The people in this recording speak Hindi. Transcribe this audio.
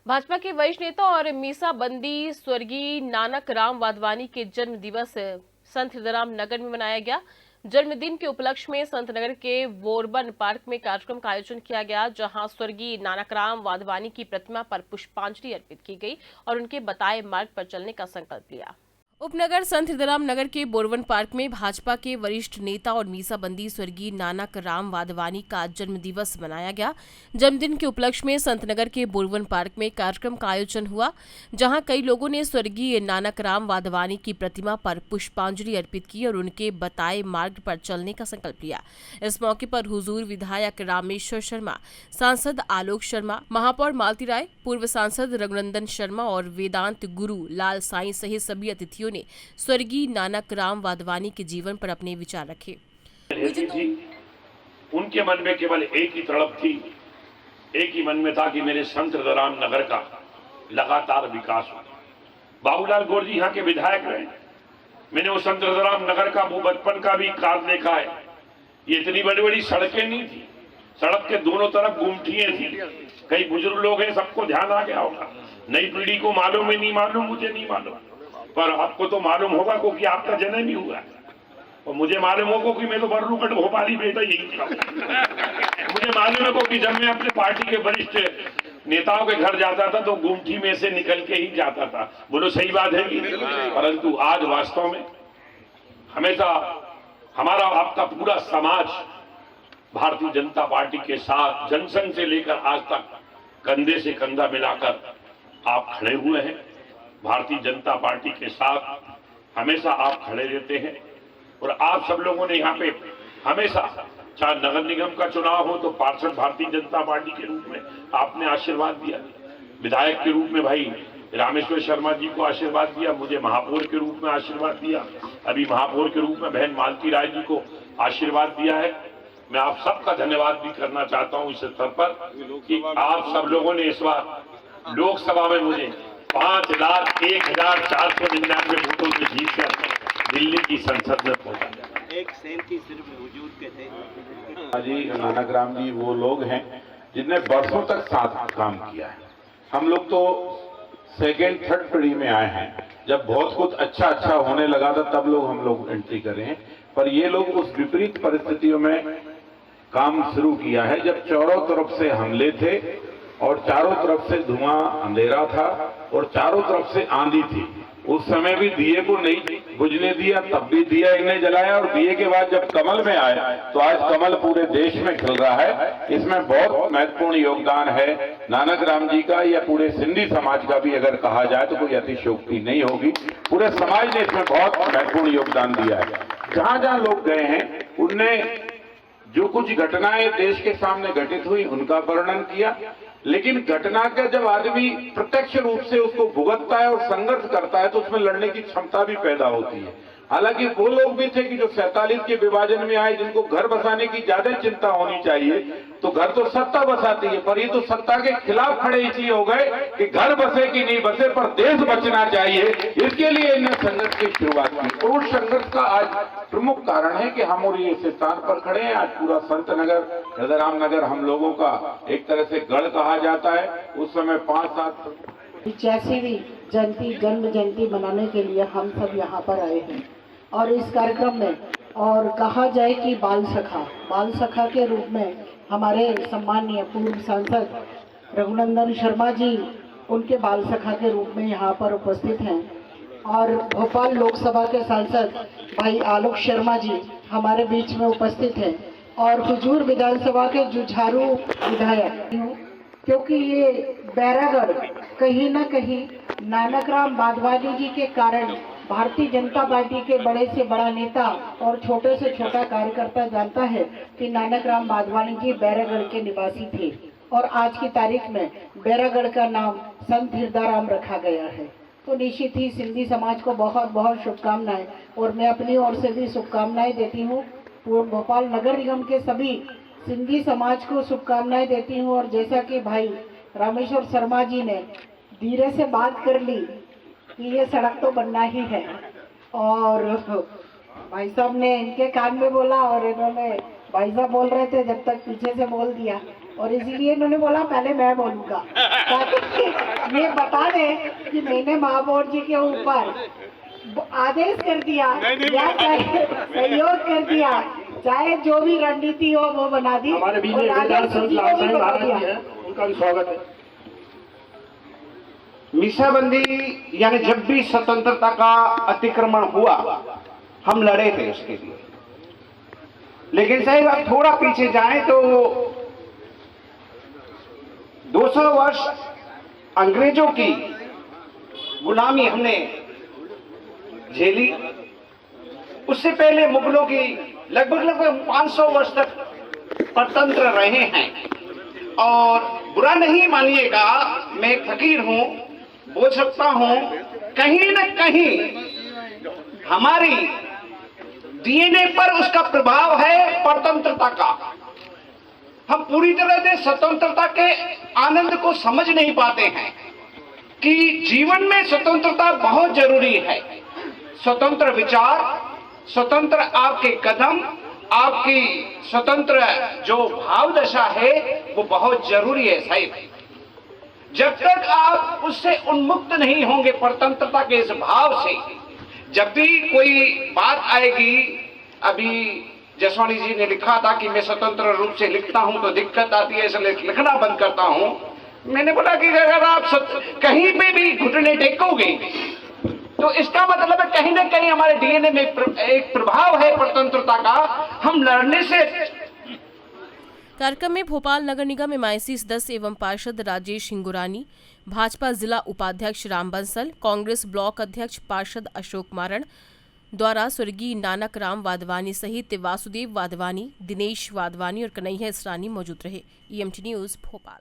भाजपा के वरिष्ठ नेता और मीसाबंदी स्वर्गीय नानक राम वाधवानी के जन्म दिवस संत हिरदाराम नगर में मनाया गया। जन्मदिन के उपलक्ष्य में संत नगर के वोरबन पार्क में कार्यक्रम का आयोजन किया गया, जहां स्वर्गीय नानक राम वाधवानी की प्रतिमा पर पुष्पांजलि अर्पित की गई और उनके बताए मार्ग पर चलने का संकल्प लिया। उपनगर संत हिरदाराम नगर के बोरवन पार्क में भाजपा के वरिष्ठ नेता और मीसाबंदी स्वर्गीय नानक राम वाधवानी का जन्म दिवस मनाया गया। जन्मदिन के उपलक्ष्य में संत नगर के बोरवन पार्क में कार्यक्रम का आयोजन हुआ, जहां कई लोगों ने स्वर्गीय नानक राम वाधवानी की प्रतिमा पर पुष्पांजलि अर्पित की और उनके बताए मार्ग पर चलने का संकल्प लिया। इस मौके पर हुजूर विधायक रामेश्वर शर्मा, सांसद आलोक शर्मा, महापौर मालती राय, पूर्व सांसद रघुनंदन शर्मा और वेदांत गुरु लाल साईं सहित सभी अतिथियों ने स्वर्गीय नानक राम वाधवानी के जीवन पर अपने विचार रखे। उनके मन में केवल एक ही तड़प थी, एक ही मन में था कि मेरे संत हिरदाराम नगर का लगातार विकास हो। बाबूलाल गौर जी यहाँ के विधायक रहे, मैंने वो संत हिरदाराम नगर का वो बचपन का भी कार्य देखा है। ये इतनी बड़ी बड़ी सड़कें नहीं थी, सड़क के दोनों तरफ गुमटियां थी। कई बुजुर्ग लोग हैं, सबको ध्यान आ गया होगा। नई पीढ़ी को मालूम है, नहीं मालूम, मुझे नहीं मालूम, पर आपको तो मालूम होगा क्योंकि आपका जन्म ही हुआ और मुझे मालूम होगा कि मैं तो बर्रूकट भोपाली बेटा यही था। मुझे मालूम है क्योंकि जब मैं अपने पार्टी के वरिष्ठ नेताओं के घर जाता था तो गुमटी में से निकल के ही जाता था। बोलो सही बात है कि? परंतु आज वास्तव में हमेशा हमारा आपका पूरा समाज भारतीय जनता पार्टी के साथ जनसंघ से लेकर आज तक कंधे से कंधा मिलाकर आप खड़े हुए हैं। भारतीय जनता पार्टी के साथ हमेशा आप खड़े रहते हैं और आप सब लोगों ने यहाँ पे हमेशा, चाहे नगर निगम का चुनाव हो तो पार्षद भारतीय जनता पार्टी के रूप में आपने आशीर्वाद दिया, विधायक के रूप में भाई रामेश्वर शर्मा जी को आशीर्वाद दिया, मुझे महापौर के रूप में आशीर्वाद दिया, अभी महापौर के रूप में बहन मालती राय जी को आशीर्वाद दिया है। मैं आप सबका धन्यवाद भी करना चाहता हूँ इस स्तर पर कि आप सब लोगों ने इस बार लोकसभा में मुझे 5,01,499 वोटों से जीतकर दिल्ली की संसद में पहुंचा। एक सेंटी सिर्फ वजूद के थे। जी नानक राम जी वो लोग हैं जिनने वर्षों तक साथ काम किया है। हम लोग तो सेकेंड थर्ड पीढ़ी में आए हैं, जब बहुत कुछ अच्छा होने लगा था तब हम लोग एंट्री करे हैं, पर ये लोग उस विपरीत परिस्थितियों में काम शुरू किया है जब चारों तरफ से हमले थे और चारों तरफ से धुआं अंधेरा था और चारों तरफ से आंधी थी। उस समय भी दिए को नहीं बुझने दिया, तब भी दिया इन्हें जलाया और दिए के बाद जब कमल में आए तो आज कमल पूरे देश में खिल रहा है। इसमें बहुत महत्वपूर्ण योगदान है नानक राम जी का या पूरे सिंधी समाज का भी अगर कहा जाए तो कोई अतिशयोक्ति नहीं होगी। पूरे समाज ने इसमें बहुत महत्वपूर्ण योगदान दिया है। जहां जहां लोग गए हैं उनने जो कुछ घटनाएं देश के सामने घटित हुई उनका वर्णन किया, लेकिन घटना का जब आदमी प्रत्यक्ष रूप से उसको भुगतता है और संघर्ष करता है तो उसमें लड़ने की क्षमता भी पैदा होती है। हालांकि वो लोग भी थे कि जो 47 के विभाजन में आए, जिनको घर बसाने की ज्यादा चिंता होनी चाहिए, तो घर तो सत्ता बसाती है, पर ये तो सत्ता के खिलाफ खड़े इसलिए हो गए कि घर बसे कि नहीं बसे पर देश बचना चाहिए, इसके लिए इन्हें संघर्ष की शुरुआत की। और उस संघर्ष का आज प्रमुख कारण है कि हम और ये इस स्थान पर खड़े हैं। आज पूरा संत नगर हिरदाराम नगर हम लोगों का एक तरह से गढ़ कहा जाता है। उस समय 5-7 85वीं जयंती जन्म जयंती मनाने के लिए हम सब यहाँ पर आए हैं और इस कार्यक्रम में और कहा जाए कि बाल सखा के रूप में हमारे सम्माननीय पूर्व सांसद रघुनंदन शर्मा जी उनके बाल सखा के रूप में यहाँ पर उपस्थित हैं और भोपाल लोकसभा के सांसद भाई आलोक शर्मा जी हमारे बीच में उपस्थित हैं और हुजूर विधानसभा के जुझारू विधायक, क्योंकि ये बैरागढ़ कहीं न कहीं नानक राम वाधवानी जी के कारण भारतीय जनता पार्टी के बड़े से बड़ा नेता और छोटे से छोटा कार्यकर्ता जानता है कि नानक राम वाधवानी जी बैरागढ़ के निवासी थे और आज की तारीख में बैरागढ़ का नाम संत हिरदाराम रखा गया है। तो निश्चित ही सिंधी समाज को बहुत बहुत शुभकामनाएं और मैं अपनी ओर से भी शुभकामनाएं देती हूँ। भोपाल नगर निगम के सभी सिंधी समाज को शुभकामनाएं देती हूँ। और जैसा कि भाई रामेश्वर शर्मा जी ने धीरे से बात कर ली कि ये सड़क तो बनना ही है और भाई साहब ने इनके कान में बोला और इन्होंने, भाई साहब बोल रहे थे जब तक पीछे से बोल दिया और इसीलिए इन्होंने बोला पहले मैं बोलूँगा ये बता दें कि मैंने महापौर जी के ऊपर आदेश कर दिया या चाहे सहयोग कर दिया, चाहे जो भी रणनीति हो वो बना दी। हमारे बीच में और वेदांत आदेश संत जी को लाल भी साहब बता महाराज दिया। जी हैं, उनका भी स्वागत है। मीसाबंदी यानी जब भी स्वतंत्रता का अतिक्रमण हुआ हम लड़े थे उसके लिए, लेकिन साहब आप थोड़ा पीछे जाएं तो 200 वर्ष अंग्रेजों की गुलामी हमने झेली। उससे पहले मुगलों की लगभग 500 वर्ष तक परतंत्र रहे हैं। और बुरा नहीं मानिएगा, मैं एक फकीर हूं, बोल सकता हूं कहीं न कहीं हमारी डीएनए पर उसका प्रभाव है परतंत्रता का। हम पूरी तरह से स्वतंत्रता के आनंद को समझ नहीं पाते हैं कि जीवन में स्वतंत्रता बहुत जरूरी है। स्वतंत्र विचार, स्वतंत्र आपके कदम, आपकी स्वतंत्र जो भाव दशा है वो बहुत जरूरी है साहिब। जब तक आप उससे उन्मुक्त नहीं होंगे परतंत्रता के इस भाव से, जब भी कोई बात आएगी, अभी जसवानी जी ने लिखा था कि मैं स्वतंत्र रूप से लिखता हूं तो दिक्कत आती है इसलिए लिखना बंद करता हूं। मैंने बोला कि अगर आप कहीं पे भी घुटने टेकोगे तो इसका मतलब है कहीं ना कहीं हमारे डीएनए में एक प्रभाव है परतंत्रता का। हम लड़ने से। कार्यक्रम में भोपाल नगर निगम एमआईसी सदस्य एवं पार्षद राजेश हिंगुरानी, भाजपा जिला उपाध्यक्ष राम बंसल, कांग्रेस ब्लॉक अध्यक्ष पार्षद अशोक मारण द्वारा स्वर्गीय नानक राम वाधवानी सहित वासुदेव वाधवानी, दिनेश वाधवानी और कन्हैया इसरानी मौजूद रहे। EMT news Bhopal.